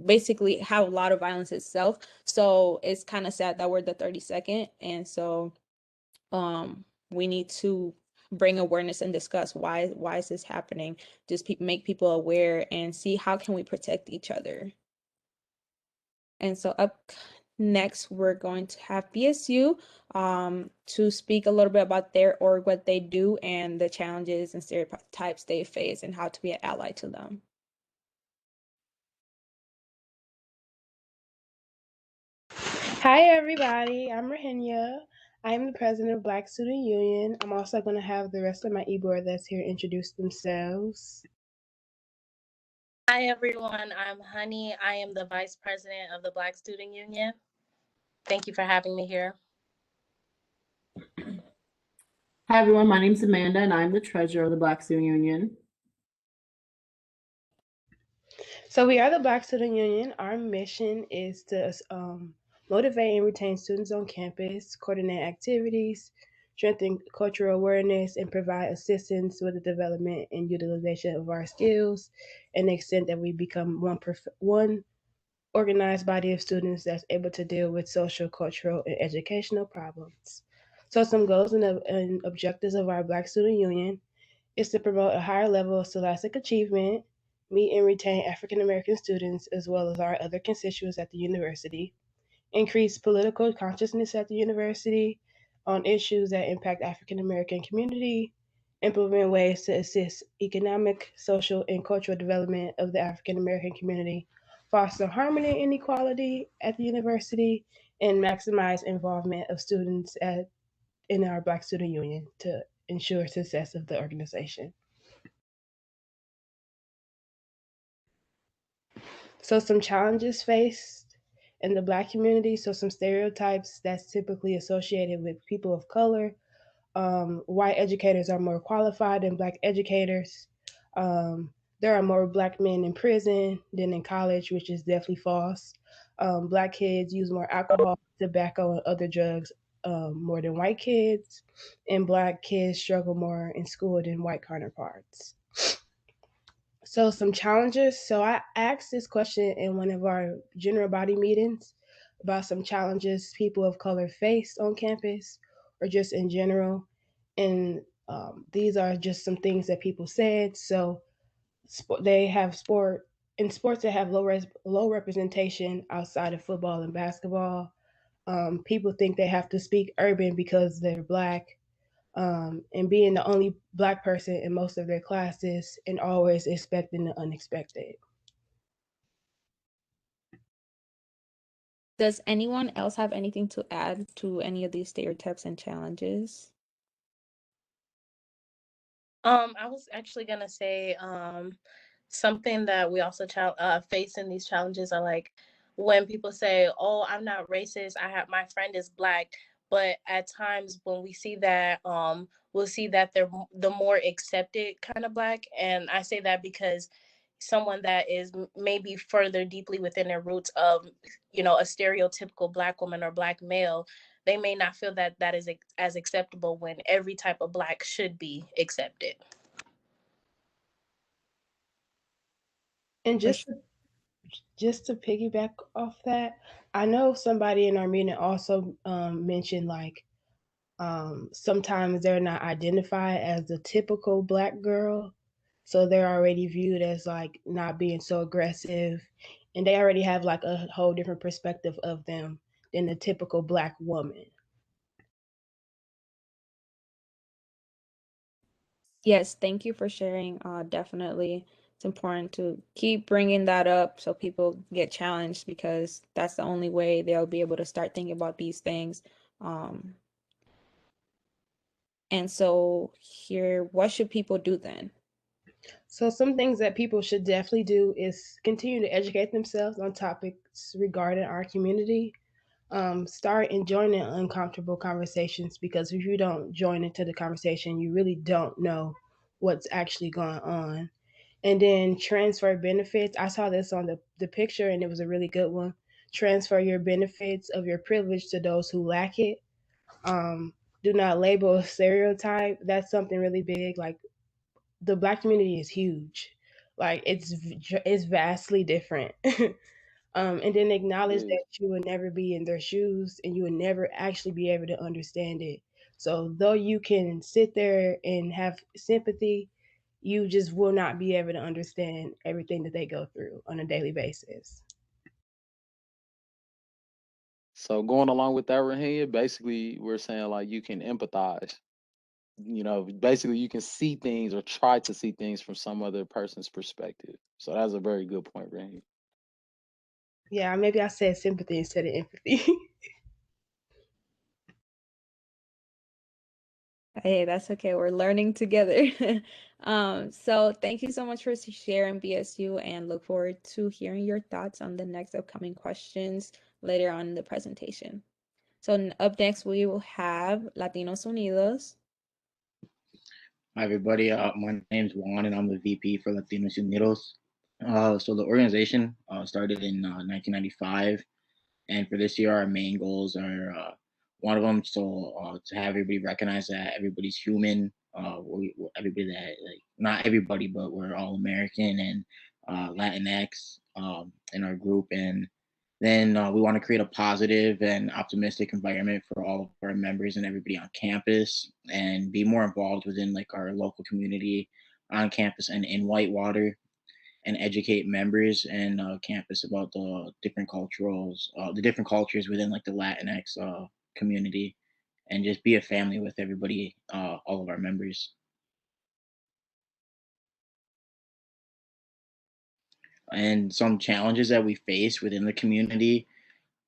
basically have a lot of violence itself. So it's kind of sad that we're the 32nd, and so we need to bring awareness and discuss why is this happening. Just make people aware and see how can we protect each other. And so up next, we're going to have BSU to speak a little bit about their org, what they do, and the challenges and stereotypes they face, and how to be an ally to them. Hi everybody, I'm Rahinia. I'm the president of Black Student Union. I'm also going to have the rest of my e-board that's here introduce themselves. Hi everyone, I'm Honey. I am the vice president of the Black Student Union. Thank you for having me here. Hi everyone, my name is Amanda and I'm the treasurer of the Black Student Union. So we are the Black Student Union. Our mission is to motivate and retain students on campus, coordinate activities, strengthen cultural awareness, and provide assistance with the development and utilization of our skills, and the extent that we become one organized body of students that's able to deal with social, cultural, and educational problems. So some goals and objectives of our Black Student Union is to promote a higher level of scholastic achievement, meet and retain African American students as well as our other constituents at the university, increase political consciousness at the university on issues that impact African American community, implement ways to assist economic, social, and cultural development of the African American community, foster harmony and equality at the university, and maximize involvement of students in our Black Student Union to ensure success of the organization. So some challenges faced in the Black community. So some stereotypes that's typically associated with people of color. White educators are more qualified than Black educators. There are more Black men in prison than in college, which is definitely false. Black kids use more alcohol, tobacco, and other drugs more than white kids. And Black kids struggle more in school than white counterparts. So some challenges. So I asked this question in one of our general body meetings about some challenges people of color face on campus or just in general. And these are just some things that people said. So they have in sports that have low representation outside of football and basketball. People think they have to speak urban because they're Black. And being the only Black person in most of their classes and always expecting the unexpected. Does anyone else have anything to add to any of these stereotypes and challenges? I was actually gonna say something that we also face in these challenges are like when people say, "Oh, I'm not racist. My friend is Black," but at times when we see that, we'll see that they're the more accepted kind of Black, and I say that because someone that is maybe further deeply within their roots of, a stereotypical Black woman or Black male, they may not feel that that is as acceptable when every type of Black should be accepted. And just to piggyback off that, I know somebody in our meeting also mentioned like sometimes they're not identified as the typical Black girl. So they're already viewed as like not being so aggressive. And they already have like a whole different perspective of them than the typical Black woman. Yes, thank you for sharing. Definitely, it's important to keep bringing that up so people get challenged because that's the only way they'll be able to start thinking about these things. And so here, what should people do then? So some things that people should definitely do is continue to educate themselves on topics regarding our community. Start and join in uncomfortable conversations because if you don't join into the conversation, you really don't know what's actually going on. And then transfer benefits. I saw this on the picture and it was a really good one. Transfer your benefits of your privilege to those who lack it. Do not label a stereotype. That's something really big. Like the Black community is huge. Like it's vastly different. And then acknowledge Yeah. that you would never be in their shoes and you would never actually be able to understand it. So though you can sit there and have sympathy, you just will not be able to understand everything that they go through on a daily basis. So going along with that, Raheem, basically we're saying like you can empathize. Basically you can see things or try to see things from some other person's perspective. So that's a very good point, Raheem. Yeah, maybe I said sympathy instead of empathy. Hey, that's okay. We're learning together. So thank you so much for sharing BSU and look forward to hearing your thoughts on the next upcoming questions later on in the presentation. So up next, we will have Latinos Unidos. Hi, everybody. My name's Juan, and I'm the VP for Latinos Unidos. So the organization started in 1995, and for this year, our main goals are one of them to have everybody recognize that everybody's human. Everybody that not everybody, but we're all American and Latinx in our group, and then we want to create a positive and optimistic environment for all of our members and everybody on campus, and be more involved within like our local community on campus and in Whitewater, and educate members and campus about the different cultures within like the Latinx community, and just be a family with everybody, all of our members. And some challenges that we face within the community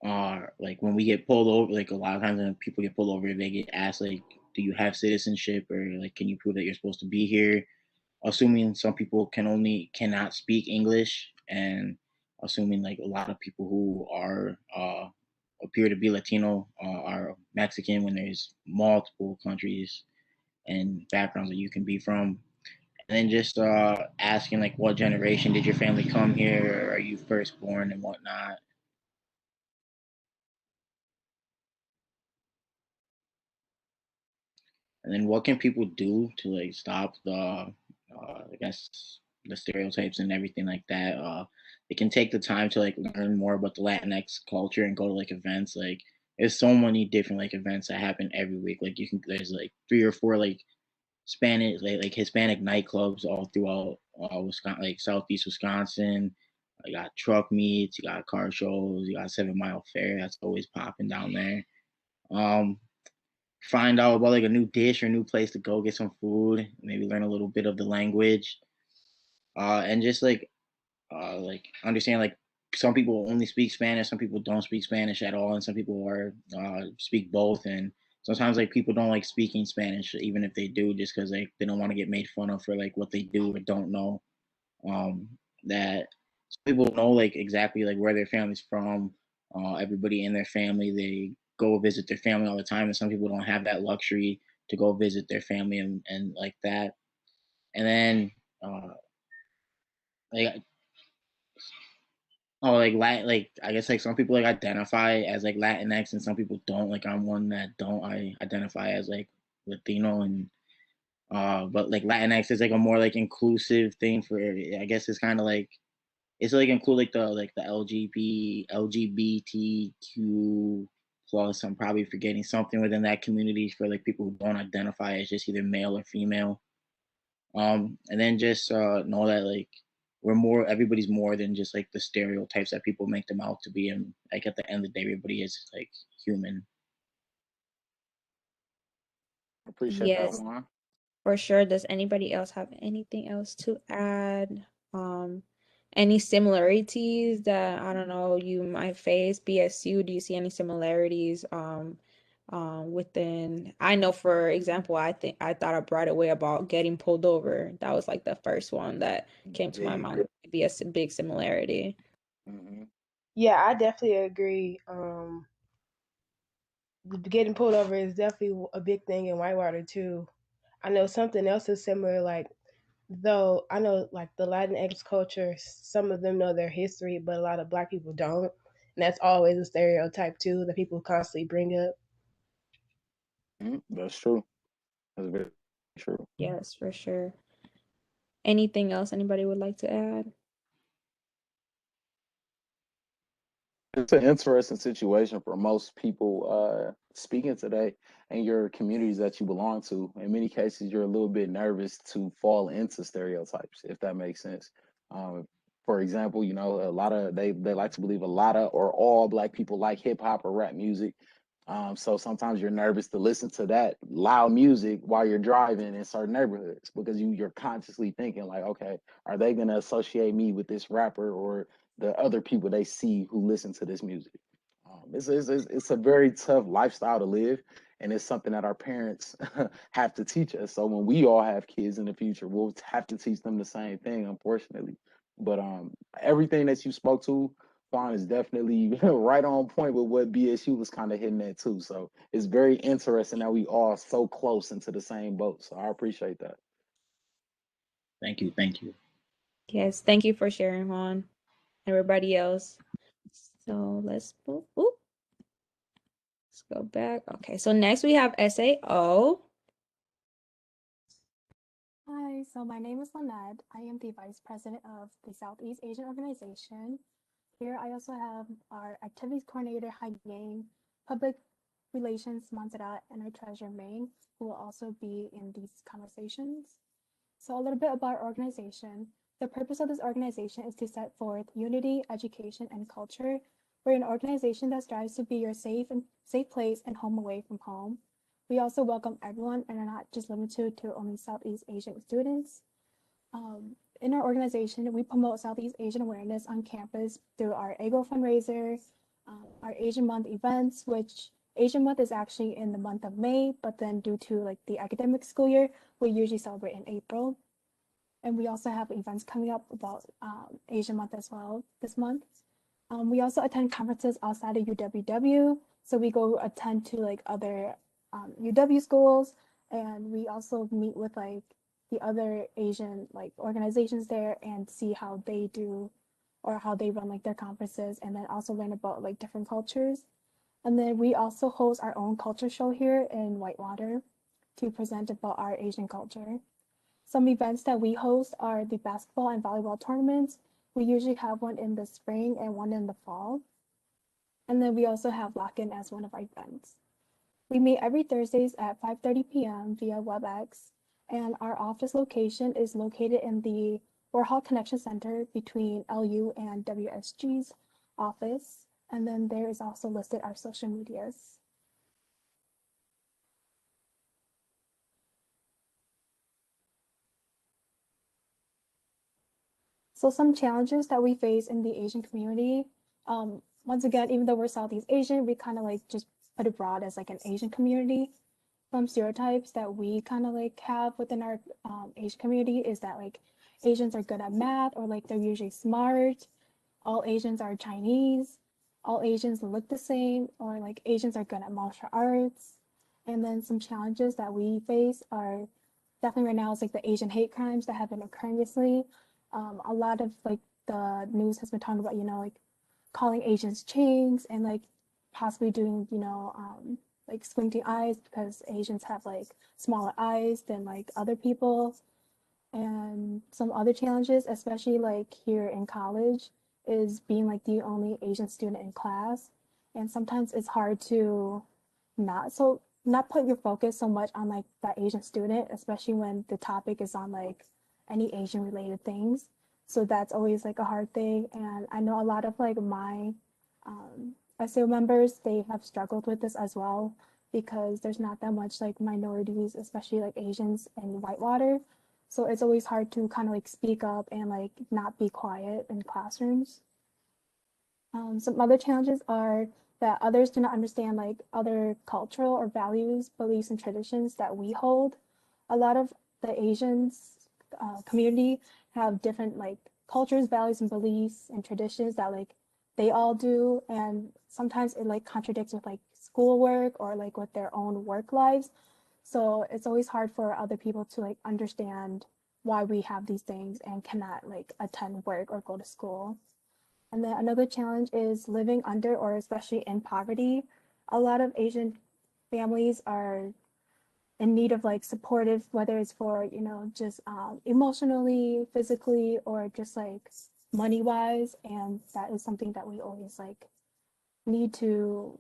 are like when we get pulled over. Like a lot of times when people get pulled over, they get asked like, "Do you have citizenship?" or like, "Can you prove that you're supposed to be here?" Assuming some people cannot speak English, and assuming like a lot of people who are appear to be Latino are Mexican, when there's multiple countries and backgrounds that you can be from. And then just asking like, what generation did your family come here? Or are you firstborn and whatnot? And then what can people do to like stop I guess the stereotypes and everything like that? They can take the time to like learn more about the Latinx culture and go to like events. Like there's so many different like events that happen every week. Like there's like 3 or 4 like Spanish like Hispanic nightclubs all throughout Wisconsin, like Southeast Wisconsin. You got truck meets, you got car shows, you got 7 Mile Fair that's always popping down there. Um, Find out about like a new dish or new place to go get some food, maybe learn a little bit of the language, and just like understand like some people only speak Spanish, some people don't speak Spanish at all, and some people are speak both. And sometimes like people don't like speaking Spanish, even if they do, just because they don't want to get made fun of for like what they do or don't know. That some people know like exactly like where their family's from. Everybody in their family, they go visit their family all the time, and some people don't have that luxury to go visit their family, and like that. And then like like I guess like some people like identify as like Latinx and some people don't. Like I'm one that don't. I identify as like Latino, and but like Latinx is like a more like inclusive thing for, I guess it's kind of like it's like include like the LGBTQ plus. I'm probably forgetting something within that community for like people who don't identify as just either male or female. And then just know that like everybody's more than just like the stereotypes that people make them out to be, and like at the end of the day, everybody is like human. Appreciate that Yes, one. for sure. Does anybody else have anything else to add? Um, any similarities that I don't know you might face? BSU, do you see any similarities within? I know, for example, I thought I brought away about getting pulled over. That was like the first one that came to my Big. mind. Be a big similarity. Hmm. Yeah, I definitely agree. Getting pulled over is definitely a big thing in Whitewater too. I know something else is similar, like though I know like the Latinx culture, some of them know their history, but a lot of Black people don't, and that's always a stereotype too that people constantly bring up. That's true. That's very true. Yes, for sure. Anything else anybody would like to add? It's an interesting situation for most people speaking today and your communities that you belong to. In many cases, you're a little bit nervous to fall into stereotypes, if that makes sense. Um, for example, you know, a lot of they like to believe a lot of or all black people like hip hop or rap music. So sometimes you're nervous to listen to that loud music while you're driving in certain neighborhoods because you're consciously thinking like, okay, are they gonna associate me with this rapper or the other people they see who listen to this music. It's a very tough lifestyle to live, and it's something that our parents have to teach us. So when we all have kids in the future, we'll have to teach them the same thing, unfortunately. But everything that you spoke to, Fawn, is definitely right on point with what BSU was kind of hitting at too. So it's very interesting that we all so close into the same boat. So I appreciate that. Thank you. Thank you. Yes, thank you for sharing, Juan. Everybody else. So let's let's go back. Okay, so next we have SAO. Hi, so my name is Lynette. I am the Vice President of the Southeast Asian Organization. Here I also have our Activities Coordinator, Hai Yang, Public Relations, Montserrat, and our Treasurer, Ming, who will also be in these conversations. So a little bit about our organization. The purpose of this organization is to set forth unity, education, and culture. We're an organization that strives to be your safe place and home away from home. We also welcome everyone and are not just limited to only Southeast Asian students. In our organization, we promote Southeast Asian awareness on campus through our AGO fundraiser, our Asian Month events, which Asian Month is actually in the month of May, but then due to like the academic school year, we usually celebrate in April. And we also have events coming up about Asian Month as well this month. We also attend conferences outside of UW. So we go attend to like other UW schools, and we also meet with like the other Asian like organizations there and see how they do or how they run like their conferences, and then also learn about like different cultures. And then we also host our own culture show here in Whitewater to present about our Asian culture. Some events that we host are the basketball and volleyball tournaments. We usually have one in the spring and one in the fall. And then we also have lock-in as one of our events. We meet every Thursdays at 5:30 p.m. via WebEx, and our office location is located in the Warhawk Connection Center between LU and WSG's office. And then there is also listed our social medias. So some challenges that we face in the Asian community. Once again, even though we're Southeast Asian, we kind of like just put it broad as like an Asian community. Some stereotypes that we kind of like have within our Asian community is that like Asians are good at math, or like they're usually smart. All Asians are Chinese. All Asians look the same, or like Asians are good at martial arts. And then some challenges that we face are definitely right now is like the Asian hate crimes that have been occurring recently. A lot of like the news has been talking about, you know, like calling Asians chinks and like possibly doing, you know, like squinting eyes because Asians have like smaller eyes than like other people. And some other challenges, especially like here in college, is being like the only Asian student in class. And sometimes it's hard to not put your focus so much on like that Asian student, especially when the topic is on like any Asian related things. So that's always like a hard thing. And I know a lot of like my SEO members, they have struggled with this as well because there's not that much like minorities, especially like Asians in Whitewater. So it's always hard to kind of like speak up and like not be quiet in classrooms. Some other challenges are that others do not understand like other cultural or values, beliefs, and traditions that we hold. A lot of the Asians community have different like cultures, values, and beliefs and traditions that like they all do, and sometimes it like contradicts with like schoolwork or like with their own work lives. So it's always hard for other people to like understand why we have these things and cannot like attend work or go to school. And then another challenge is living under or especially in poverty. A lot of Asian families are in need of like supportive, whether it's for, you know, just emotionally, physically, or just like money wise. And that is something that we always like need to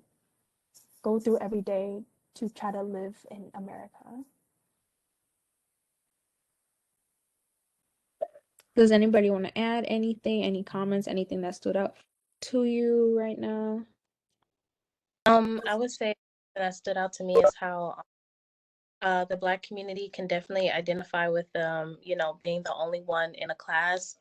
go through every day to try to live in America. Does anybody want to add anything, any comments, anything that stood out to you right now? I would say that stood out to me is how the Black community can definitely identify with you know, being the only one in a class.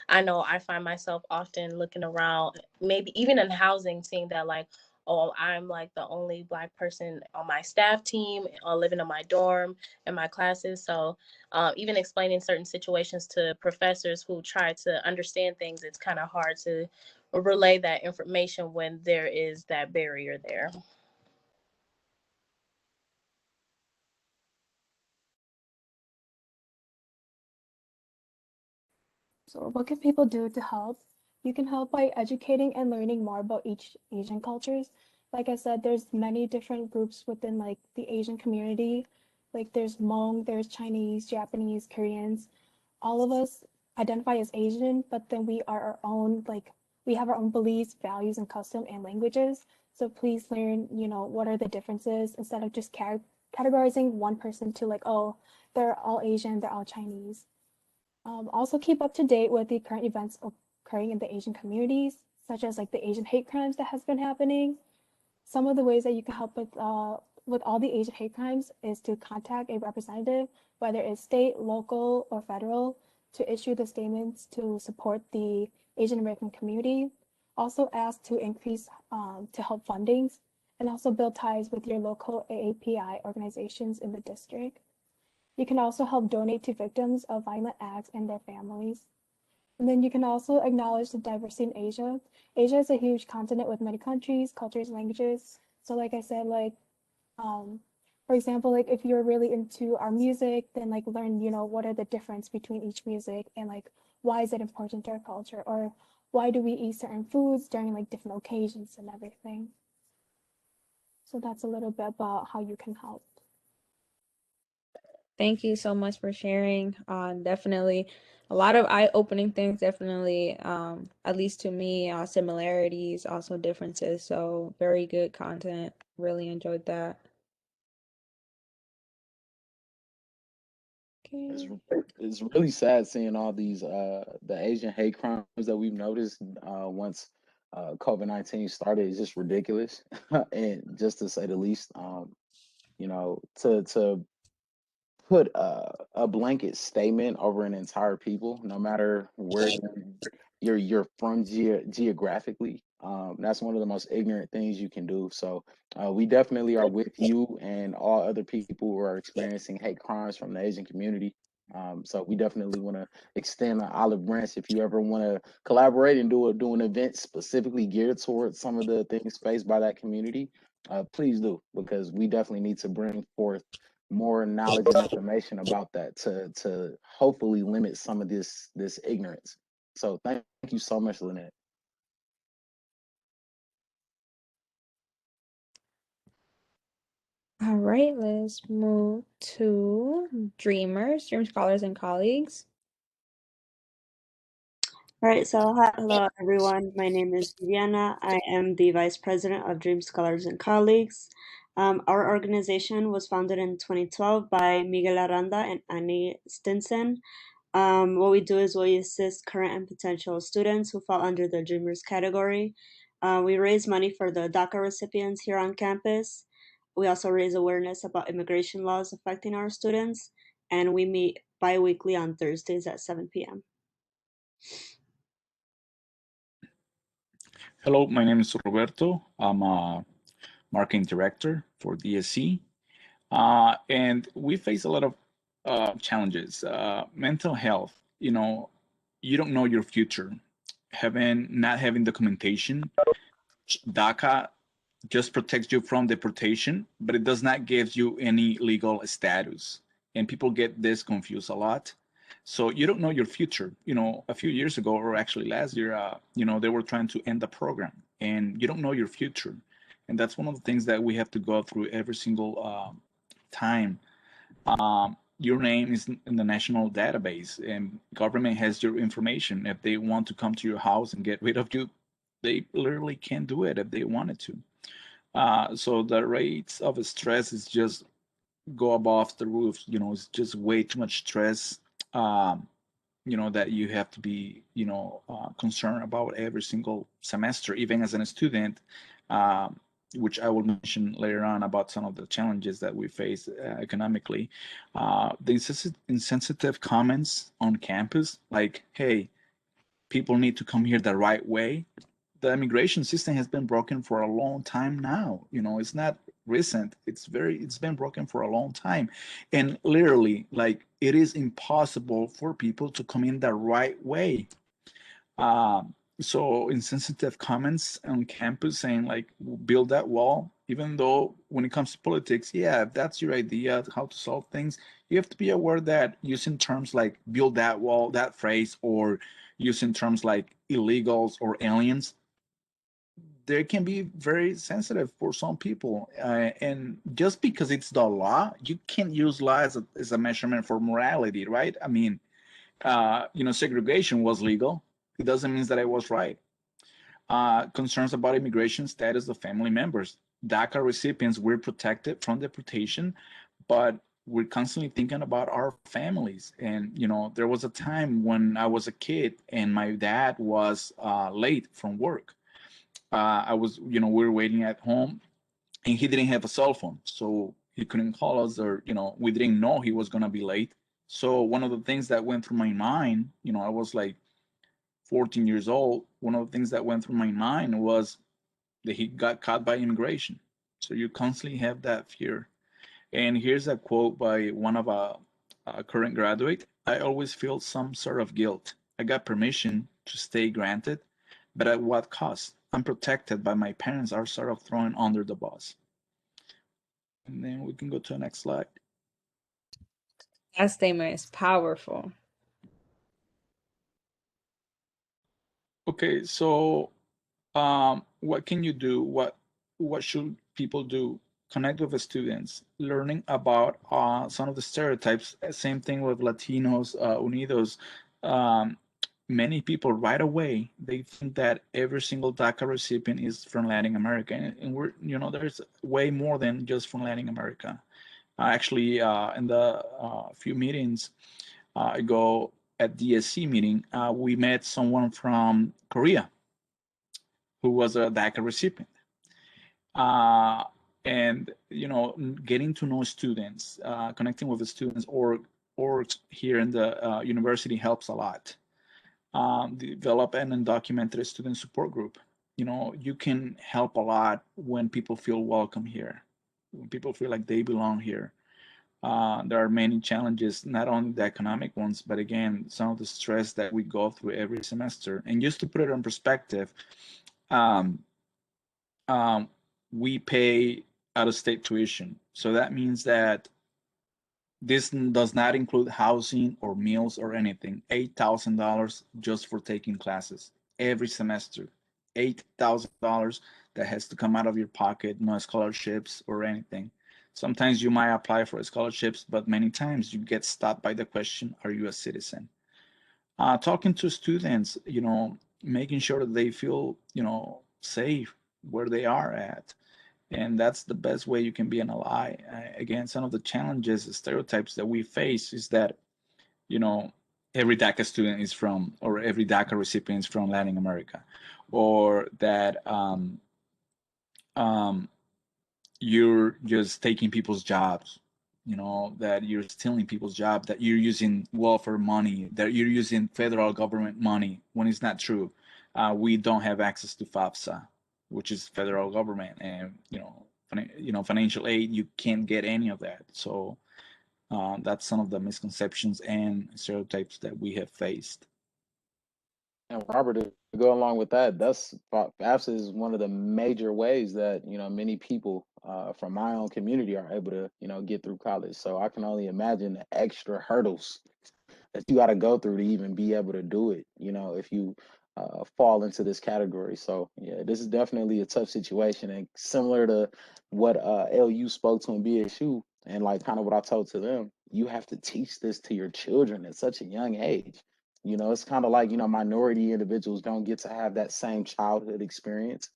I know I find myself often looking around, maybe even in housing, seeing that like, oh, I'm like the only Black person on my staff team or living in my dorm in my classes. So even explaining certain situations to professors who try to understand things, it's kind of hard to relay that information when there is that barrier there. So what can people do to help? You can help by educating and learning more about each Asian cultures. Like I said, there's many different groups within like the Asian community. Like there's Hmong, there's Chinese, Japanese, Koreans. All of us identify as Asian, but then we are our own, like we have our own beliefs, values, and custom and languages. So please learn, you know, what are the differences instead of just categorizing one person to like, oh, they're all Asian, they're all Chinese. Also keep up to date with the current events occurring in the Asian communities, such as like the Asian hate crimes that has been happening. Some of the ways that you can help with all the Asian hate crimes is to contact a representative, whether it's state, local, or federal, to issue the statements to support the Asian American community. Also ask to increase to help fundings, and also build ties with your local AAPI organizations in the district. You can also help donate to victims of violent acts and their families. And then you can also acknowledge the diversity in Asia. Asia is a huge continent with many countries, cultures, languages. So like I said, like um, for example, like if you're really into our music, then like learn, you know, what are the difference between each music and like why is it important to our culture, or why do we eat certain foods during like different occasions and everything. So that's a little bit about how you can help. Thank you so much for sharing. Definitely a lot of eye-opening things, definitely, at least to me, similarities, also differences. So very good content. Really enjoyed that. It's Okay. it's really sad seeing all these the Asian hate crimes that we've noticed once COVID-19 started. It's just ridiculous, and just to say the least. You know, to put a blanket statement over an entire people, no matter where you're from geographically. That's one of the most ignorant things you can do. So we definitely are with you and all other people who are experiencing hate crimes from the Asian community. So we definitely want to extend an olive branch if you ever want to collaborate and do an event specifically geared towards some of the things faced by that community. Please do, because we definitely need to bring forth more knowledge and information about that to hopefully limit some of this ignorance. So thank you so much, Lynette. All right, let's move to dreamers, dream scholars, and colleagues. All right, so hello everyone. My name is Viviana. I am the Vice President of Dream Scholars and Colleagues. Our organization was founded in 2012 by Miguel Aranda and Annie Stinson. What we do is we assist current and potential students who fall under the Dreamers category. We raise money for the DACA recipients here on campus. We also raise awareness about immigration laws affecting our students, and we meet bi-weekly on Thursdays at 7 p.m. Hello, my name is Roberto. I'm a marketing director for DSC. And we face a lot of challenges. Mental health, you don't know your future. Not having documentation, DACA just protects you from deportation, but it does not give you any legal status. And people get this confused a lot. So you don't know your future. A few years ago, or actually last year, they were trying to end the program, and you don't know your future. And that's one of the things that we have to go through every single time. your name is in the national database, and government has your information. If they want to come to your house and get rid of you, they literally can do it if they wanted to. So the rates of stress is just go above the roof. It's just way too much stress. Um, that you have to be concerned about every single semester, even as a student, um, which I will mention later on about some of the challenges that we face economically. The insensitive comments on campus, like, hey, people need to come here the right way. The immigration system has been broken for a long time now. It's not recent. It's been broken for a long time. And literally, like, it is impossible for people to come in the right way. So insensitive comments on campus saying like build that wall, even though when it comes to politics, yeah, if that's your idea how to solve things, you have to be aware that using terms like build that wall, that phrase, or using terms like illegals or aliens, they can be very sensitive for some people. And just because it's the law, you can't use law as a measurement for morality, right? I mean, segregation was legal. It doesn't mean that I was right. Concerns about immigration status of family members. DACA recipients were protected from deportation, but we're constantly thinking about our families. And, there was a time when I was a kid and my dad was late from work. We were waiting at home and he didn't have a cell phone. So he couldn't call us or, we didn't know he was going to be late. So one of the things that went through my mind, I was like 14 years old. One of the things that went through my mind was that he got caught by immigration. So you constantly have that fear. And here's a quote by one of a current graduate. I always feel some sort of guilt. I got permission to stay granted, but at what cost? I'm protected by my parents are sort of thrown under the bus. And then we can go to the next slide. That statement is powerful. Okay, so what can you do? What should people do? Connect with the students, learning about some of the stereotypes. Same thing with Latinos Unidos. Um, Many people right away they think that every single DACA recipient is from Latin America, and we're there's way more than just from Latin America. Actually, in the few meetings ago at DSC meeting, we met someone from Korea who was a DACA recipient. And getting to know students, connecting with the students, or here in the university helps a lot. Develop and undocumented student support group. You can help a lot when people feel welcome here, when people feel like they belong here. There are many challenges, not only the economic ones, but again, some of the stress that we go through every semester. And just to put it in perspective, um, we pay out-of-state tuition. So that means that this does not include housing or meals or anything. $8,000 just for taking classes every semester. $8,000 that has to come out of your pocket, no scholarships or anything. Sometimes you might apply for scholarships, but many times you get stopped by the question, are you a citizen? Talking to students, making sure that they feel, safe where they are at. And that's the best way you can be an ally. Again, some of the challenges, the stereotypes that we face is that, every DACA student is from, or every DACA recipient is from Latin America, or that um, you're just taking people's jobs, that you're stealing people's jobs, that you're using welfare money, that you're using federal government money when it's not true. We don't have access to FAFSA, which is federal government, and financial aid. You can't get any of that. So that's some of the misconceptions and stereotypes that we have faced. And Robert, to go along with that, that's FAFSA is one of the major ways that many people from my own community are able to get through college. So I can only imagine the extra hurdles that you got to go through to even be able to do it. If you fall into this category. So yeah, this is definitely a tough situation, and similar to what LU spoke to in BSU, and like kind of what I told to them. you have to teach this to your children at such a young age. It's kind of like, minority individuals don't get to have that same childhood experience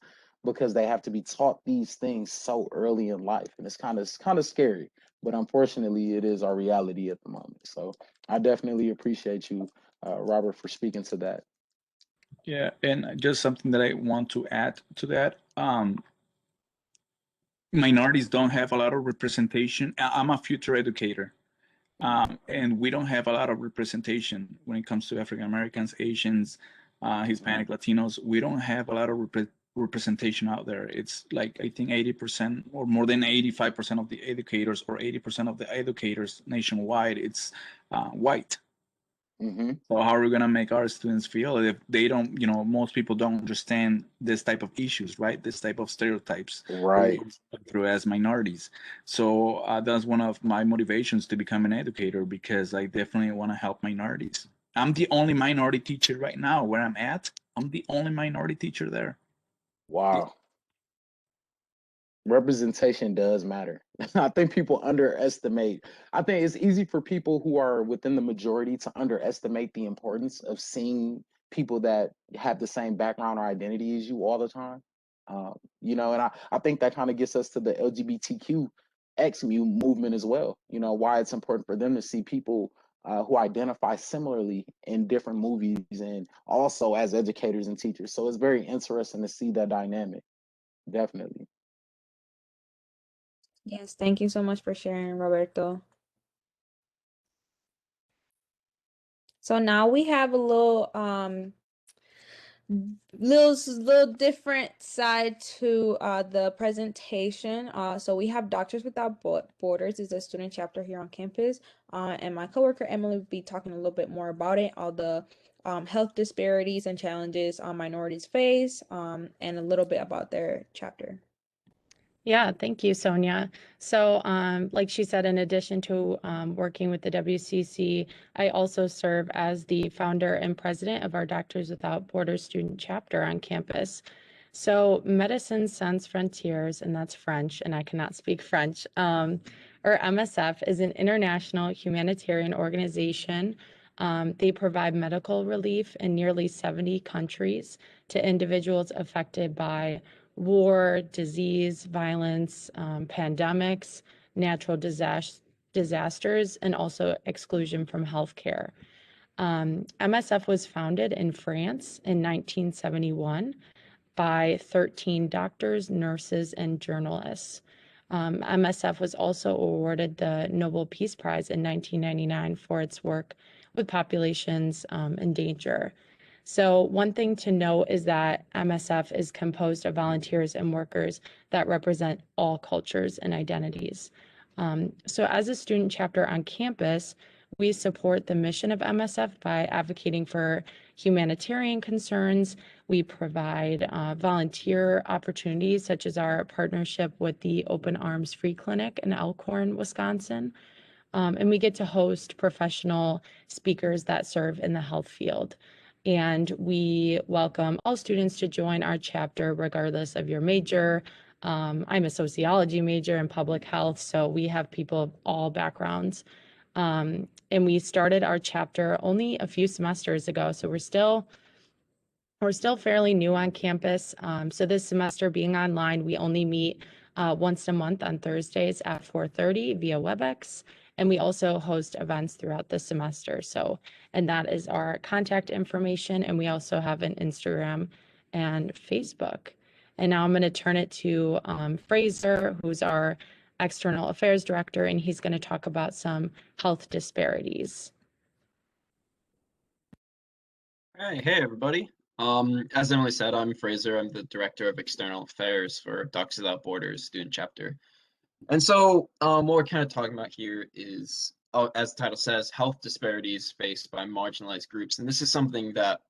because they have to be taught these things so early in life. And it's kind of scary, but unfortunately it is our reality at the moment. So I definitely appreciate you, Robert, for speaking to that. Yeah, and just something that I want to add to that. Minorities don't have a lot of representation. I'm a future educator, and we don't have a lot of representation when it comes to African Americans, Asians, Hispanic, Latinos. We don't have a lot of representation out there. It's like, I think 80% or more than 85% of the educators, or 80% of the educators nationwide, it's white. Hmm. So how are we going to make our students feel if they don't, most people don't understand this type of issues, right? This type of stereotypes that we Right. go through as minorities. So that's one of my motivations to become an educator, because I definitely want to help minorities. I'm the only minority teacher right now where I'm at. I'm the only minority teacher there. Wow. Representation does matter. I think people underestimate. I think it's easy for people who are within the majority to underestimate the importance of seeing people that have the same background or identity as you all the time. And I think that kind of gets us to the LGBTQ movement as well. Why it's important for them to see people who identify similarly in different movies and also as educators and teachers. So it's very interesting to see that dynamic. Definitely. Yes, thank you so much for sharing, Roberto. So now we have a little different side to the presentation. So we have Doctors Without Borders is a student chapter here on campus. And my coworker Emily will be talking a little bit more about it, all the health disparities and challenges minorities face, and a little bit about their chapter. Yeah, thank you, Sonia. So, like she said, in addition to working with the WCC, I also serve as the founder and president of our Doctors Without Borders student chapter on campus. So, Médecins Sans Frontières, and that's French, and I cannot speak French, or MSF, is an international humanitarian organization. They provide medical relief in nearly 70 countries to individuals affected by war, disease, violence, pandemics, natural disasters, and also exclusion from healthcare. MSF was founded in France in 1971 by 13 doctors, nurses, and journalists. MSF was also awarded the Nobel Peace Prize in 1999 for its work with populations in danger. So one thing to note is that MSF is composed of volunteers and workers that represent all cultures and identities. So as a student chapter on campus, we support the mission of MSF by advocating for humanitarian concerns. We provide volunteer opportunities, such as our partnership with the Open Arms Free Clinic in Elkhorn, Wisconsin. And we get to host professional speakers that serve in the health field. And we welcome all students to join our chapter, regardless of your major. I'm a sociology major in public health, so we have people of all backgrounds. And we started our chapter only a few semesters ago, so we're still fairly new on campus. So this semester being online, we only meet once a month on Thursdays at 4:30 via WebEx. And we also host events throughout the semester. And that is our contact information. And we also have an Instagram and Facebook. And now I'm going to turn it to Fraser, who's our External Affairs Director, and he's going to talk about some health disparities. Hey everybody. As Emily said, I'm Fraser. I'm the Director of External Affairs for Doctors Without Borders student chapter. And so what we're kind of talking about here is, as the title says, health disparities faced by marginalized groups. And this is something that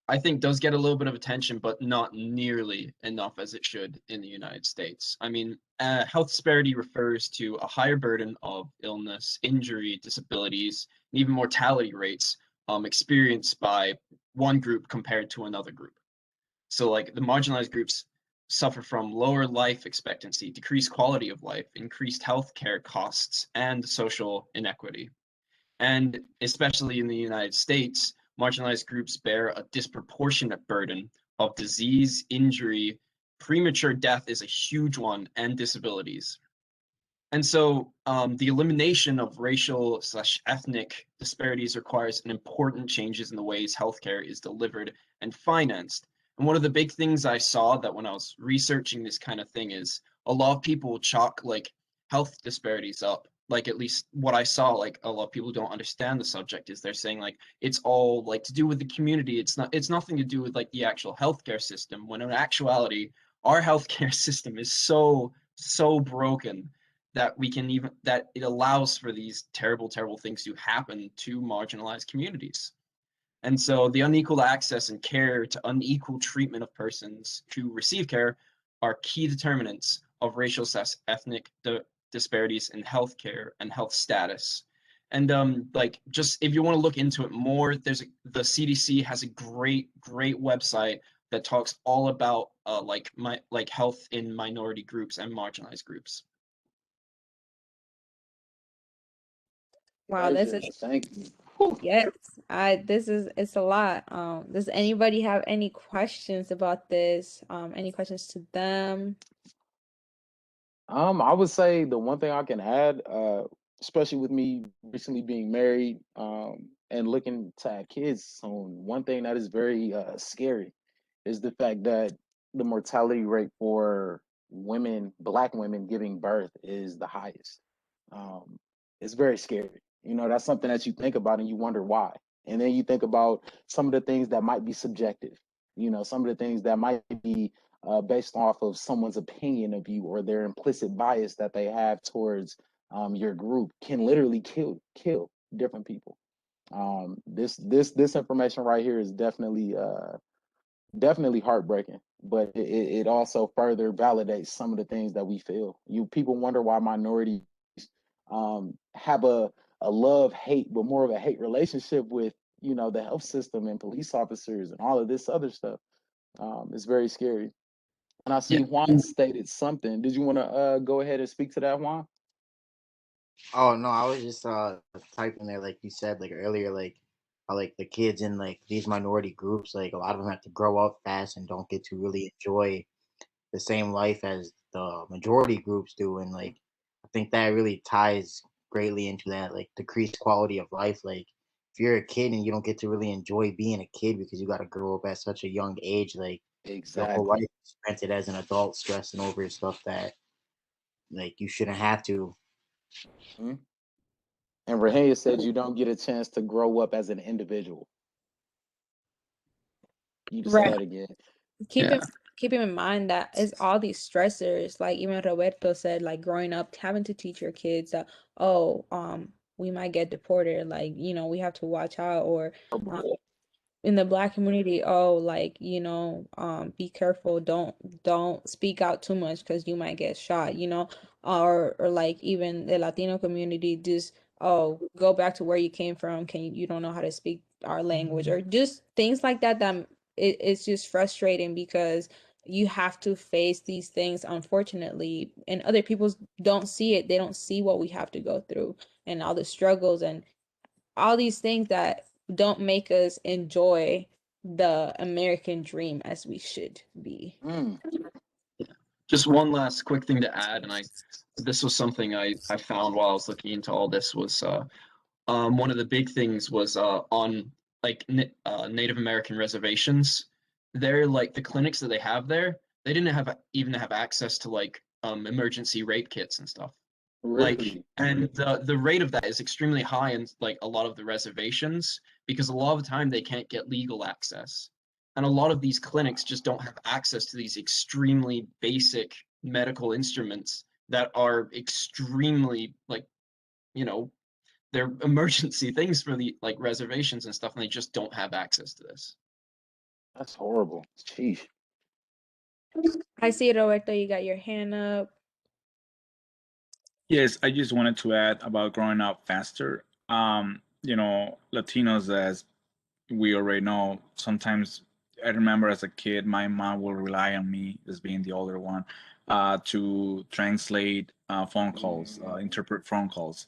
I think does get a little bit of attention, but not nearly enough as it should in the United States. I mean, health disparity refers to a higher burden of illness, injury, disabilities, and even mortality rates experienced by one group compared to another group. So like the marginalized groups suffer from lower life expectancy, decreased quality of life, increased healthcare costs, and social inequity. And especially in the United States, marginalized groups bear a disproportionate burden of disease, injury, premature death is a huge one, and disabilities. And so the elimination of racial/ethnic disparities requires an important changes in the ways healthcare is delivered and financed. And one of the big things I saw that when I was researching this kind of thing is a lot of people chalk like health disparities up. Like at least what I saw, like a lot of people don't understand the subject is they're saying like it's all like to do with the community. It's nothing to do with like the actual healthcare system, when in actuality, our healthcare system is so broken that we can even that it allows for these terrible things to happen to marginalized communities. And so the unequal access and care to unequal treatment of persons who receive care are key determinants of racial ethnic disparities in healthcare and health status. And like just if you want to look into it more, the CDC has a great website that talks all about like health in minority groups and marginalized groups. Wow, this is Thank you. yes. It's a lot. Does anybody have any questions about this? Any questions to them? I would say the one thing I can add, especially with me recently being married, and looking to have kids soon, one thing that is very scary is the fact that the mortality rate for women, Black women giving birth is the highest. Um, it's very scary. You know, that's something that you think about and you wonder why. And then you think about some of the things that might be subjective, you know, some of the things that might be based off of someone's opinion of you or their implicit bias that they have towards your group can literally kill different people. This information right here is definitely heartbreaking, but it also further validates some of the things that we feel. You people wonder why minorities have a love hate, but more of a hate relationship with, you know, the health system and police officers and all of this other stuff. It's very scary. And I see Yeah. Juan stated something. Did you want to go ahead and speak to that, Juan? Oh no, I was just typing there, like you said, like earlier, like how like the kids in like these minority groups, like a lot of them have to grow up fast and don't get to really enjoy the same life as the majority groups do, and like I think that really ties greatly into that like decreased quality of life. Like if you're a kid and you don't get to really enjoy being a kid because you got to grow up at such a young age, like your whole life Exactly. is spent it as an adult stressing over stuff that like you shouldn't have to. Mhm. And Rahia said you don't get a chance to grow up as an individual. You say Right. that again. Keep Yeah. in keeping in mind that it's all these stressors, like even Roberto said, like growing up, having to teach your kids that, oh, we might get deported, like, you know, we have to watch out, or um, in the Black community, oh, like, you know, be careful, don't speak out too much because you might get shot, you know, or like even the Latino community, just, oh, go back to where you came from, you don't know how to speak our language, or just things like that, it's just frustrating because you have to face these things, unfortunately, and other people don't see it. They don't see what we have to go through and all the struggles and all these things that don't make us enjoy the American dream as we should be. Mm. Just one last quick thing to add, and this was something I found while I was looking into all this was one of the big things was on like Native American reservations. They're like the clinics that they have there, they didn't have even have access to like emergency rape kits and stuff. Like, Really? and the rate of that is extremely high in like a lot of the reservations because a lot of the time they can't get legal access. And a lot of these clinics just don't have access to these extremely basic medical instruments that are extremely like, you know, they're emergency things for the like reservations and stuff, and they just don't have access to this. That's horrible. Sheesh. I see, Roberto, you got your hand up. Yes, I just wanted to add about growing up faster. You know, Latinos, as we already know, sometimes I remember as a kid, my mom will rely on me as being the older one to translate phone calls, interpret phone calls,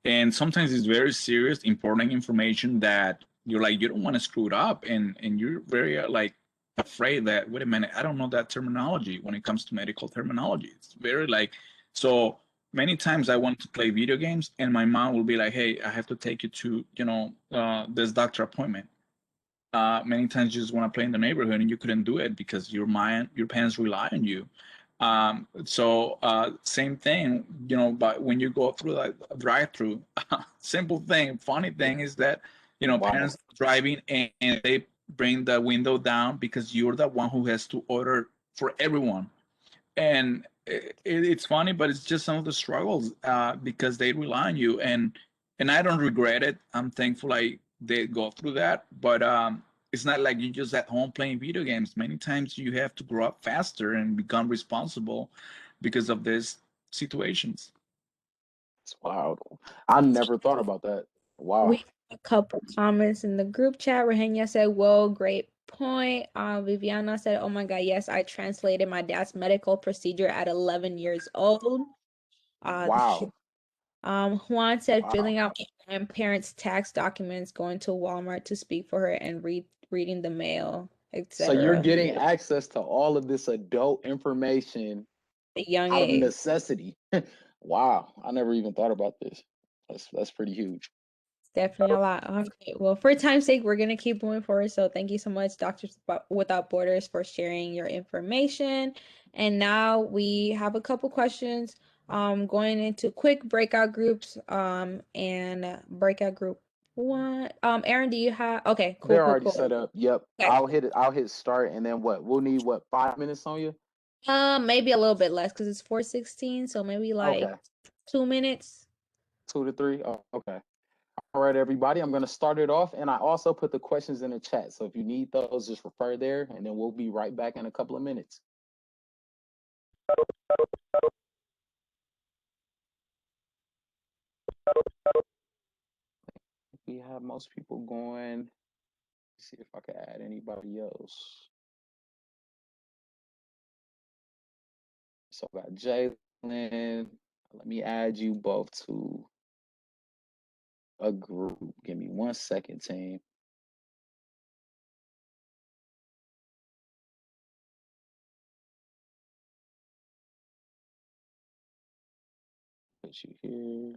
and sometimes it's very serious, important information that you're like you don't want to screw it up, and you're very like afraid that wait a minute, I don't know that terminology when it comes to medical terminology. It's very like so. Many times I want to play video games, and my mom will be like, "Hey, I have to take you to this doctor appointment." Many times you just want to play in the neighborhood and you couldn't do it because your parents rely on you. So same thing, but when you go through like a drive-through, simple thing, funny thing is that Wow. parents driving and they bring the window down because you're the one who has to order for everyone, and it's funny, but it's just some of the struggles because they rely on you, and I don't regret it. I'm thankful I did go through that, but it's not like you just at home playing video games. Many times you have to grow up faster and become responsible because of these situations. It's wild. I never thought about that. We Wow. have a couple comments in the group chat. Rahenia said, "Whoa, great point." Viviana said, "Oh my God, yes, I translated my dad's medical procedure at 11 years old." Wow. Juan said, Wow. "Filling out my grandparents' tax documents, going to Walmart to speak for her, and reading the mail, So you're etc." getting access to all of this adult information At a young out of age. necessity. Wow. I never even thought about this. That's pretty huge. Definitely a lot. Okay, well, for time's sake, we're gonna keep moving forward. So thank you so much, Doctors Without Borders, for sharing your information. And now we have a couple questions. Going into quick breakout groups. And breakout group one. Aaron, do you have? Okay, cool, They're cool, already cool. set up. Yep. Okay. I'll hit start and then what? We'll need what, 5 minutes on you? Maybe a little bit less because it's 4:16, so maybe like Okay. 2 minutes. 2 to 3. Oh, okay. All right, everybody. I'm gonna start it off, and I also put the questions in the chat. So if you need those, just refer there, and then we'll be right back in a couple of minutes. We have most people going. Let's see if I can add anybody else. So I got Jalen. Let me add you both to a group. Give me 1 second, team. Put you here.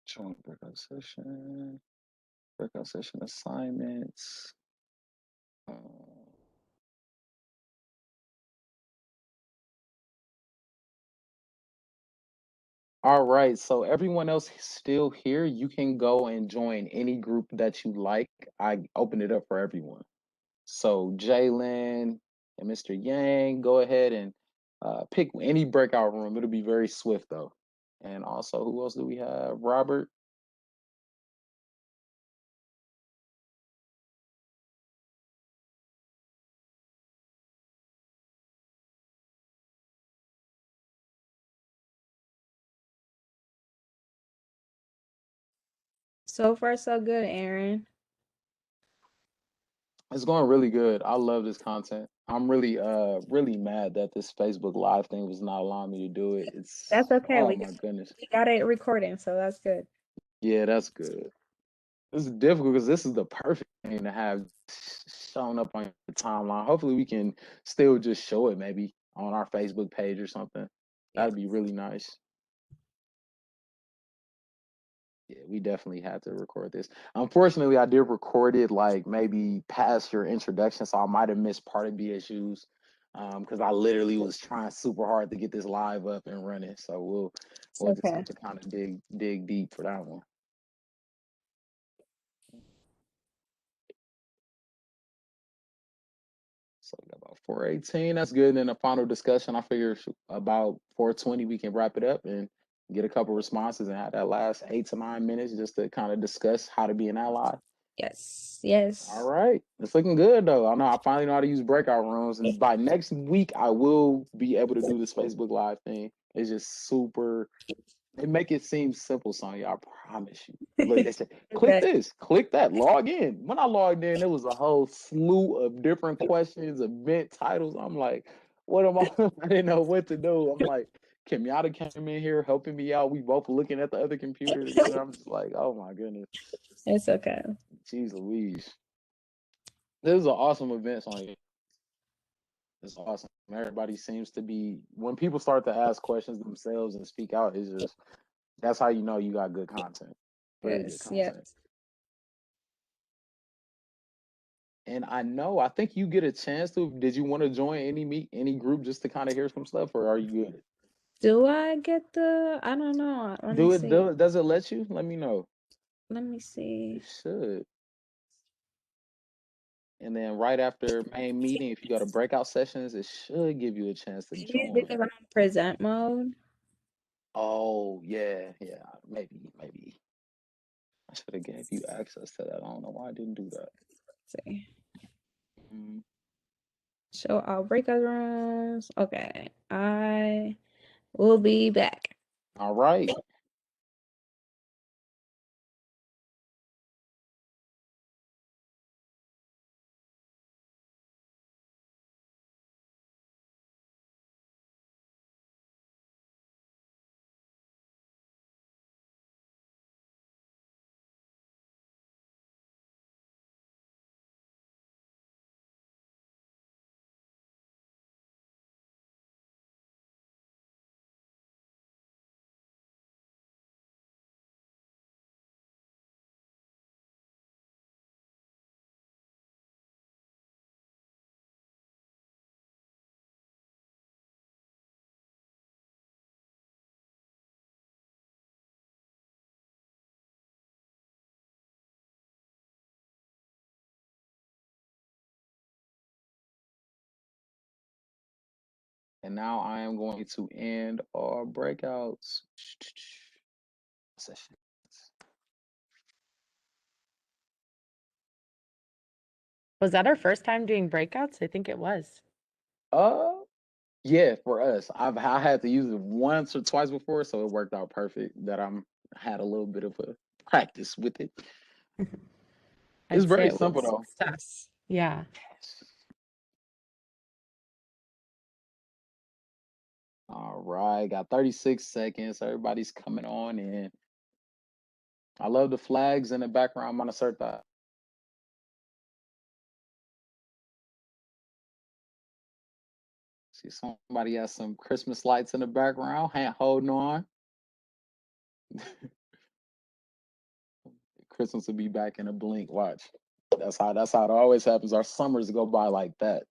Join breakout session. Breakout session assignments. All right, so everyone else still here, you can go and join any group that you like. I opened it up for everyone. So Jalen and Mr. Yang, go ahead and pick any breakout room. It'll be very swift though. And also, who else do we have? Robert. So far, so good, Aaron. It's going really good. I love this content. I'm really mad that this Facebook Live thing was not allowing me to do it. That's okay. Oh We my goodness. got it recording, so that's good. Yeah, that's good. This is difficult because this is the perfect thing to have shown up on your timeline. Hopefully, we can still just show it maybe on our Facebook page or something. Yeah. That'd be really nice. Yeah, we definitely had to record this. Unfortunately, I did record it like maybe past your introduction, so I might have missed part of BSU's because I literally was trying super hard to get this live up and running. So we'll just Okay. have to kind of dig deep for that one. So we got about 4:18. That's good. And then the final discussion, I figure about 4:20 we can wrap it up and get a couple responses and have that last 8 to 9 minutes just to kind of discuss how to be an ally. Yes, yes. All right. It's looking good though. I know I finally know how to use breakout rooms. And by next week, I will be able to do this Facebook Live thing. It's just super. They make it seem simple, Sonya. I promise you. Look, they said, click Okay. this, click that, log in. When I logged in, there was a whole slew of different questions, event titles. I'm like, what am I? I didn't know what to do. I'm like, Kenyatta came in here helping me out. We both looking at the other computer together. I'm just like, oh my goodness. It's okay. Jeez Louise. This is an awesome event, Sonya. It's awesome. Everybody seems to be, when people start to ask questions themselves and speak out, it's just, that's how you know you got good content. Very good Yes, content. yes. And I think you get a chance to, did you want to join any group just to kind of hear some stuff, or are you good? Do I get I don't know. Let me see. Does it let you? Let me know. Let me see. It should. And then right after main meeting, if you go to breakout sessions, it should give you a chance to Maybe join. because I'm in present mode. Oh, yeah, maybe. I should have gave you access to that. I don't know why I didn't do that. Let's see. Mm. Show our breakout rooms. Okay. I will be back. All right. And now I am going to end our breakouts sessions. Was that our first time doing breakouts? I think it was. Yeah, for us. I had to use it once or twice before, so it worked out perfect that had a little bit of a practice with it. It's I'd say very it simple was though. success. Yeah. All right, got 36 seconds. Everybody's coming on in. I love the flags in the background. I'm gonna insert that. See, somebody has some Christmas lights in the background, hand holding on. Christmas will be back in a blink. Watch. That's how it always happens. Our summers go by like that.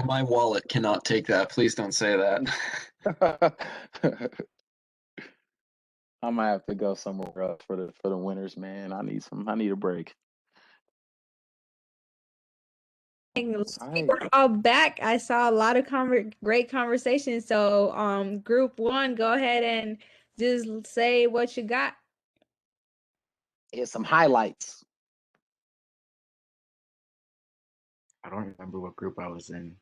My wallet cannot take that. Please don't say that. I might have to go somewhere else for the winters, man. I need a break. Right. We're all back. I saw a lot of great conversations. So, group one, go ahead and just say what you got. Here's some highlights. I don't remember what group I was in.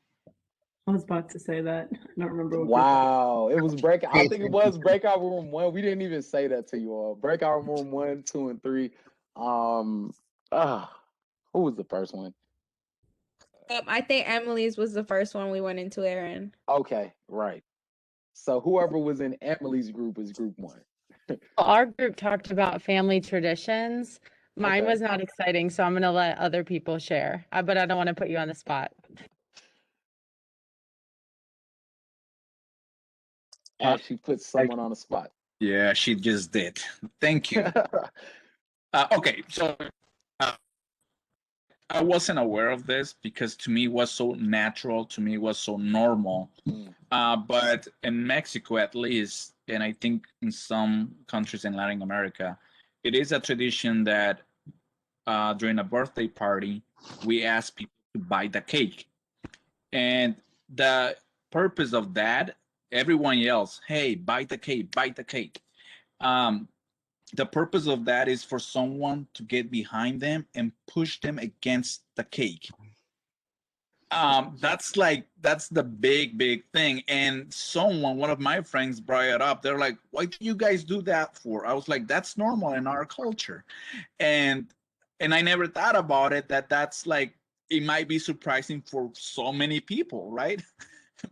I was about to say that. I don't remember what Wow, it was breakout. I think it was breakout room 1. We didn't even say that to you all. Breakout room 1, 2, and 3. Who was the first one? I think Emily's was the first one we went into, Aaron. Okay, right. So whoever was in Emily's group is group 1. Our group talked about family traditions. Mine Okay. was not exciting, so I'm going to let other people share. But I don't want to put you on the spot. Actually put someone on the spot. Yeah, she just did. Thank you. Okay, so I wasn't aware of this because to me it was so natural, to me it was so normal. But in Mexico, at least, and I think in some countries in Latin America, it is a tradition that during a birthday party, we ask people to buy the cake. And the purpose of that, everyone yells, hey, buy the cake, buy the cake. The purpose of that is for someone to get behind them and push them against the cake. That's the big thing. And one of my friends brought it up. They're like, why do you guys do that for? I was like, that's normal in our culture. And I never thought about it, that's like, it might be surprising for so many people, right?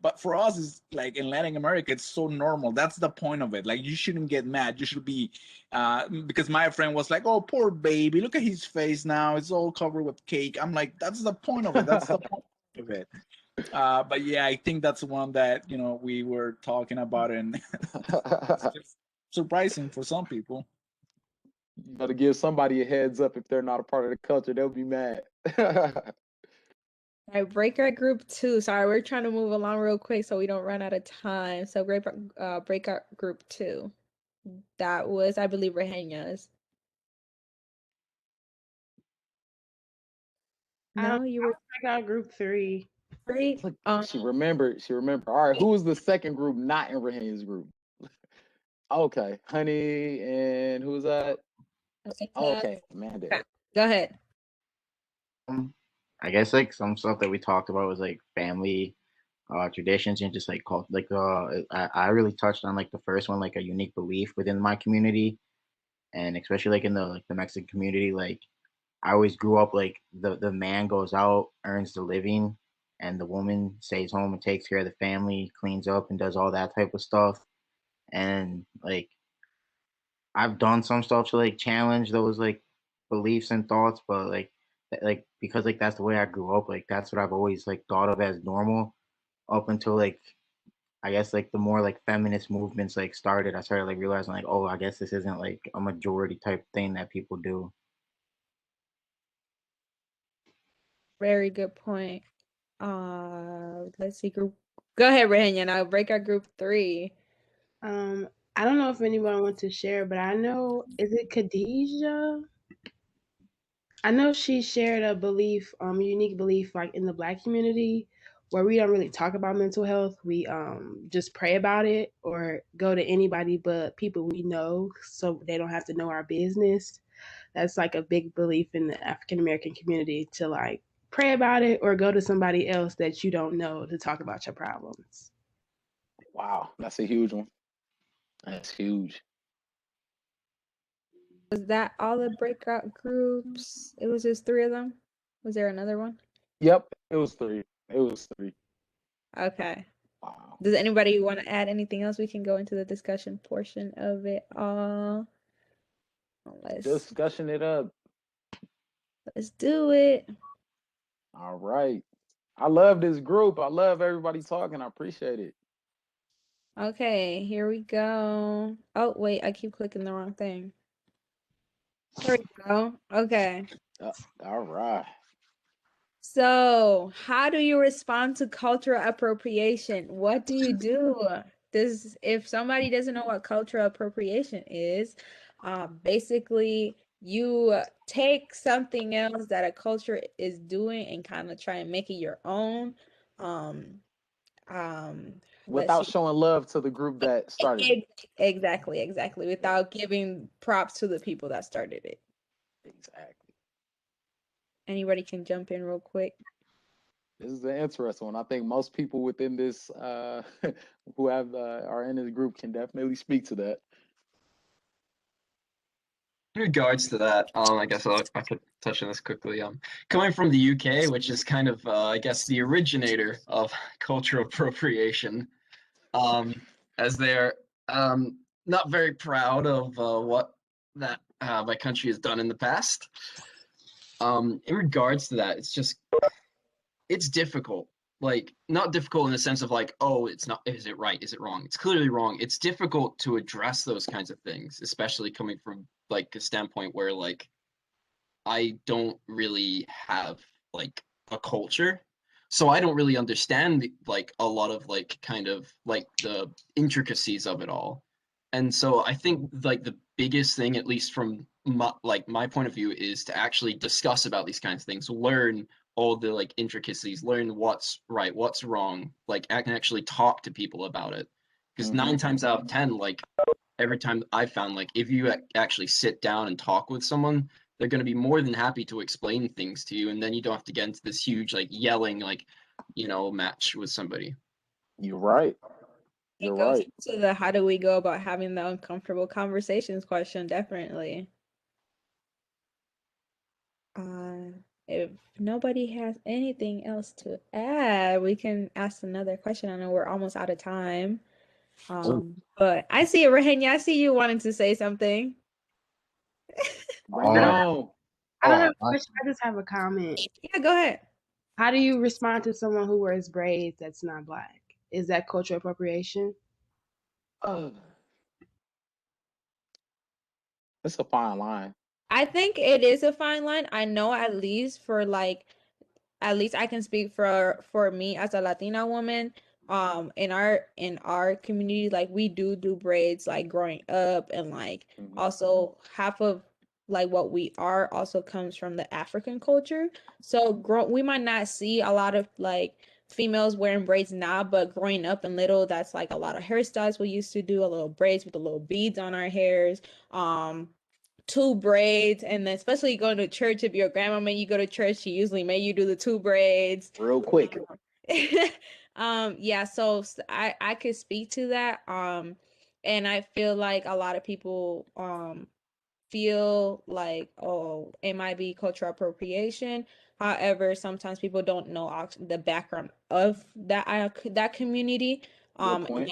But for us, it's like in Latin America, it's so normal. That's the point of it. Like, you shouldn't get mad. You should be, because my friend was like, oh, poor baby, look at his face now. It's all covered with cake. I'm like, that's the point of it. That's the point of it. But yeah, I think that's one that, we were talking about, and it's just surprising for some people. You got to give somebody a heads up if they're not a part of the culture. They'll be mad. All right, breakout group 2. Sorry, we're trying to move along real quick so we don't run out of time. So breakout group 2. That was, I believe, Rehena's. No, you were breakout group 3. 3. She remembered. All right, who was the second group not in Rehena's group? Okay, Honey, and who was that? Okay, Amanda. Okay. Go ahead. I guess like some stuff that we talked about was like family traditions and just like I really touched on like the first one, like a unique belief within my community, and especially like in the Mexican community. Like, I always grew up like the man goes out, earns the living, and the woman stays home and takes care of the family, cleans up and does all that type of stuff. And like, I've done some stuff to like challenge those like beliefs and thoughts, but like because like that's the way I grew up, like that's what I've always like thought of as normal up until like, I guess like the more like feminist movements like started, I started like realizing like, oh, I guess this isn't like a majority type thing that people do. Very good point. Let's see, group. Go ahead, Rehenya. Now breakout group 3. I don't know if anyone wants to share, but I know, is it Khadijah? I know she shared a belief, unique belief, like in the Black community, where we don't really talk about mental health. We just pray about it or go to anybody but people we know, so they don't have to know our business. That's like a big belief in the African American community, to like pray about it or go to somebody else that you don't know to talk about your problems. Wow, that's a huge one. That's huge. Was that all the breakout groups? It was just 3 of them? Was there another one? Yep, it was 3. Okay. Wow. Does anybody want to add anything else? We can go into the discussion portion of it all. Discussion it up. Let's do it. All right. I love this group. I love everybody talking. I appreciate it. Okay, here we go. Oh, wait, I keep clicking the wrong thing. There we go. Okay. All right. So, how do you respond to cultural appropriation? What do you do? If somebody doesn't know what cultural appropriation is, basically you take something else that a culture is doing and kind of try and make it your own. Without showing love to the group that started it. Exactly. Without giving props to the people that started it. Exactly. Anybody can jump in real quick. This is an interesting one. I think most people within this who are in this group can definitely speak to that. In regards to that, I guess I could touch on this quickly. Coming from the UK, which is kind of, I guess, the originator of cultural appropriation, as they're not very proud of what that my country has done in the past. In regards to that, it's difficult. Like, not difficult in the sense of like, oh, it's not, is it right? Is it wrong? It's clearly wrong. It's difficult to address those kinds of things, especially coming from like a standpoint where like I don't really have like a culture. So I don't really understand like a lot of like kind of like the intricacies of it all. And so I think like the biggest thing, at least from my point of view, is to actually discuss about these kinds of things, learn all the like intricacies, learn what's right, what's wrong. Like I can actually talk to people about it. Because 9 times out of 10, like every time I found, like if you actually sit down and talk with someone, they're going to be more than happy to explain things to you, and then you don't have to get into this huge like yelling like match with somebody. You're right. It You're goes right. into the how do we go about having the uncomfortable conversations question, definitely. If nobody has anything else to add, we can ask another question. I know we're almost out of time. But I see it, Rahenya. I see you wanting to say something. Bring it on. I don't have a question. I just have a comment. Yeah, go ahead. How do you respond to someone who wears braids that's not Black? Is that cultural appropriation? It's a fine line. I think it is a fine line. I know at least for like, at least I can speak for me as a Latina woman. In our community, like we do braids like growing up, and like also half of like what we are also comes from the African culture. So we might not see a lot of like females wearing braids now, but growing up and little, that's like a lot of hairstyles we used to do, a little braids with the little beads on our hairs. Two braids, and then especially going to church, if your grandma made you go to church, she usually made you do the two braids real quick. Yeah, so I could speak to that. And I feel like a lot of people feel like, oh, it might be cultural appropriation. However, sometimes people don't know the background of that community. Good point.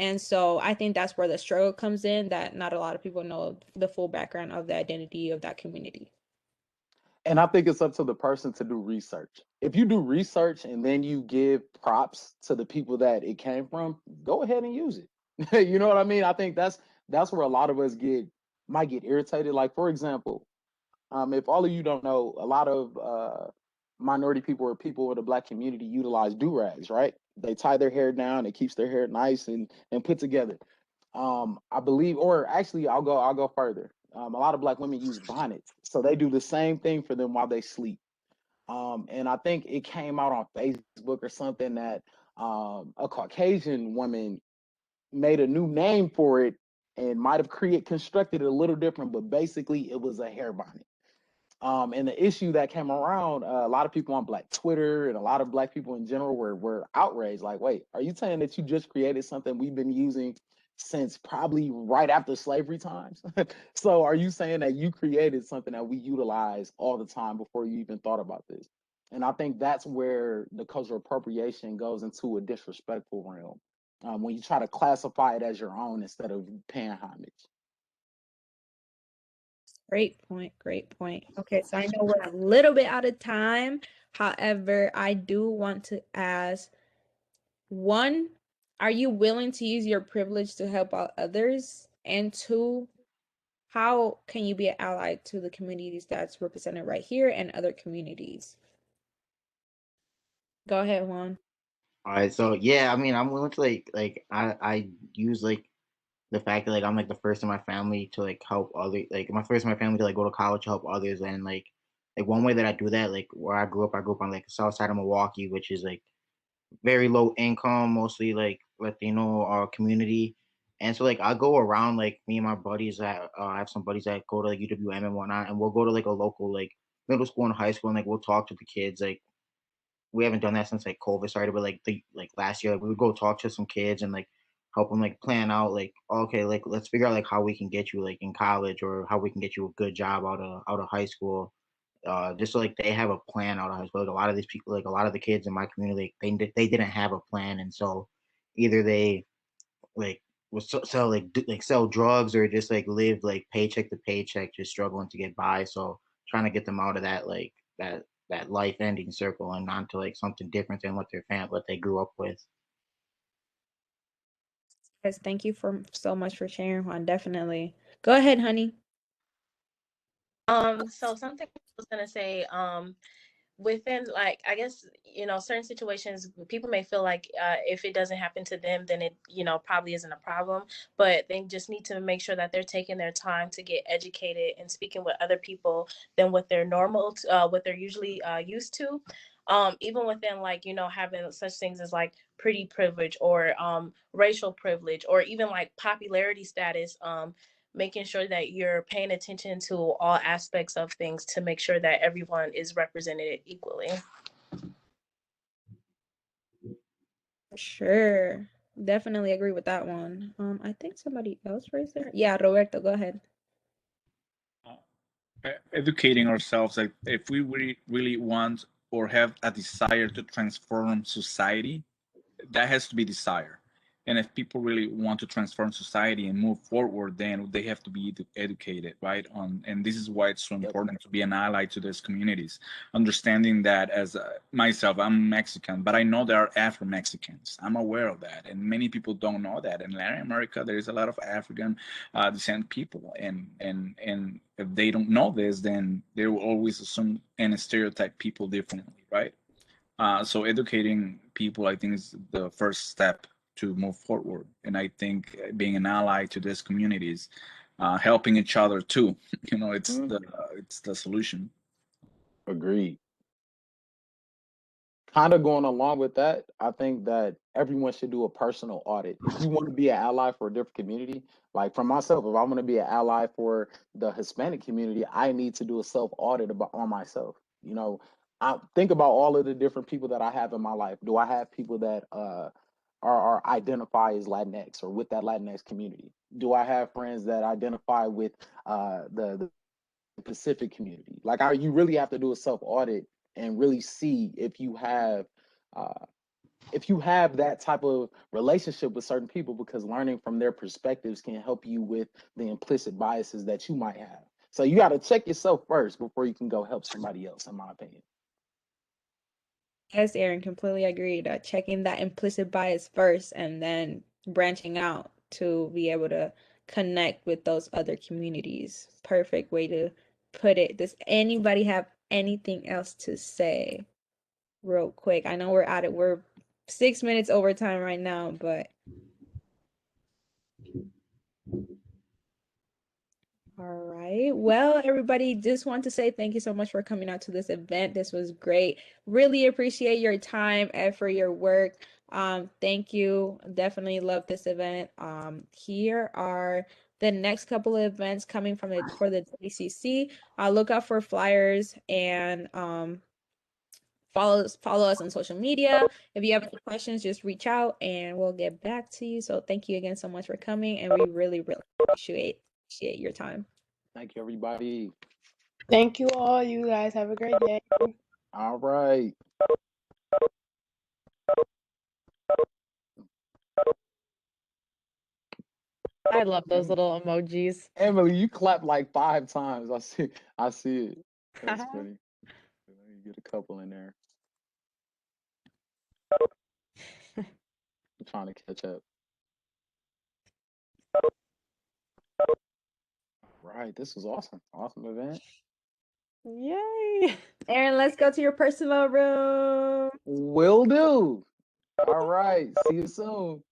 And so I think that's where the struggle comes in, that not a lot of people know the full background of the identity of that community. And I think it's up to the person to do research. If you do research and then you give props to the people that it came from, go ahead and use it. You know what I mean? I think that's where a lot of us might get irritated. Like, for example, if all of you don't know, a lot of minority people or people in the Black community utilize do-rags, right? They tie their hair down, it keeps their hair nice and put together. I believe, or actually, I'll go further. A lot of Black women use bonnets, so they do the same thing for them while they sleep. And I think it came out on Facebook or something that a Caucasian woman made a new name for it and might have constructed it a little different, but basically it was a hair bonnet. And the issue that came around, a lot of people on Black Twitter and a lot of Black people in general were outraged. Like, wait, are you saying that you just created something we've been using since probably right after slavery times? So are you saying that you created something that we utilize all the time before you even thought about this? And I think that's where the cultural appropriation goes into a disrespectful realm, when you try to classify it as your own instead of paying homage. Great point. Great point. Okay, so I know we're a little bit out of time. However, I do want to ask, one, are you willing to use your privilege to help out others? And two, how can you be an ally to the communities that's represented right here and other communities? Go ahead, Juan. All right, so yeah, I mean, I'm willing to I use like the fact that like I'm like the first in my family to like help other like my first in my family to like go to college to help others, and like one way that I do that, like where I grew up on like the south side of Milwaukee, which is like very low income, mostly like Latino community. And so like I go around, like me and my buddies that I have some buddies that go to like UW-M and whatnot, and we'll go to like a local like middle school and high school, and like we'll talk to the kids. Like we haven't done that since like COVID started, but like last year, like, we would go talk to some kids and like help them like plan out like, okay, like let's figure out like how we can get you like in college, or how we can get you a good job out of high school. Just so like they have a plan out of high school. Like a lot of these people, like a lot of the kids in my community, they didn't have a plan, and so either they like was sell like sell drugs, or just like live like paycheck to paycheck, just struggling to get by. So trying to get them out of that like that life ending circle and onto like something different than what they grew up with. Yes, thank you for so much for sharing, Juan. Definitely. Go ahead, honey. So something I was gonna say, within, like, I guess, certain situations, people may feel like if it doesn't happen to them, then it, probably isn't a problem. But they just need to make sure that they're taking their time to get educated and speaking with other people than what they're what they're usually used to. Even within, like, having such things as like pretty privilege or racial privilege, or even like popularity status, making sure that you're paying attention to all aspects of things to make sure that everyone is represented equally. Sure. Definitely agree with that one. I think somebody else raised their. Yeah, Roberto, go ahead. Educating ourselves, like if we really want or have a desire to transform society, that has to be desire. And if people really want to transform society and move forward, then they have to be educated, right? And this is why it's so important to be an ally to these communities, understanding that as myself, I'm Mexican, but I know there are Afro-Mexicans. I'm aware of that, and many people don't know that. In Latin America, there is a lot of African descent people, and if they don't know this, then they will always assume and stereotype people differently, right? So educating people, I think, is the first step to move forward. And I think being an ally to these communities, helping each other too, it's the solution. Agreed. Kind of going along with that, I think that everyone should do a personal audit. If you want to be an ally for a different community, like for myself, if I want to be an ally for the Hispanic community, I need to do a self audit on myself. I think about all of the different people that I have in my life. Do I have people that are identify as Latinx or with that Latinx community? Do I have friends that identify with the Pacific community? Like, you really have to do a self audit and really see uh, if you have that type of relationship with certain people, because learning from their perspectives can help you with the implicit biases that you might have. So you got to check yourself first before you can go help somebody else, in my opinion. Yes, Aaron, completely agreed. Checking that implicit bias first and then branching out to be able to connect with those other communities. Perfect way to put it. Does anybody have anything else to say real quick? I know we're at it. We're 6 minutes over time right now, but all right. Well, everybody, just want to say thank you so much for coming out to this event. This was great. Really appreciate your time, effort, your work. Thank you. Definitely love this event. Here are the next couple of events coming from for the WCC. Look out for flyers and follow us on social media. If you have any questions, just reach out and we'll get back to you. So thank you again so much for coming, and we really appreciate your time. Thank you, everybody. Thank you all. You guys have a great day. All right. I love those little emojis. Emily, you clapped like 5 times. I see it. That's funny. Let me get a couple in there. I'm trying to catch up. Right. This was awesome. Awesome event. Yay. Aaron, let's go to your personal room. Will do. All right. See you soon.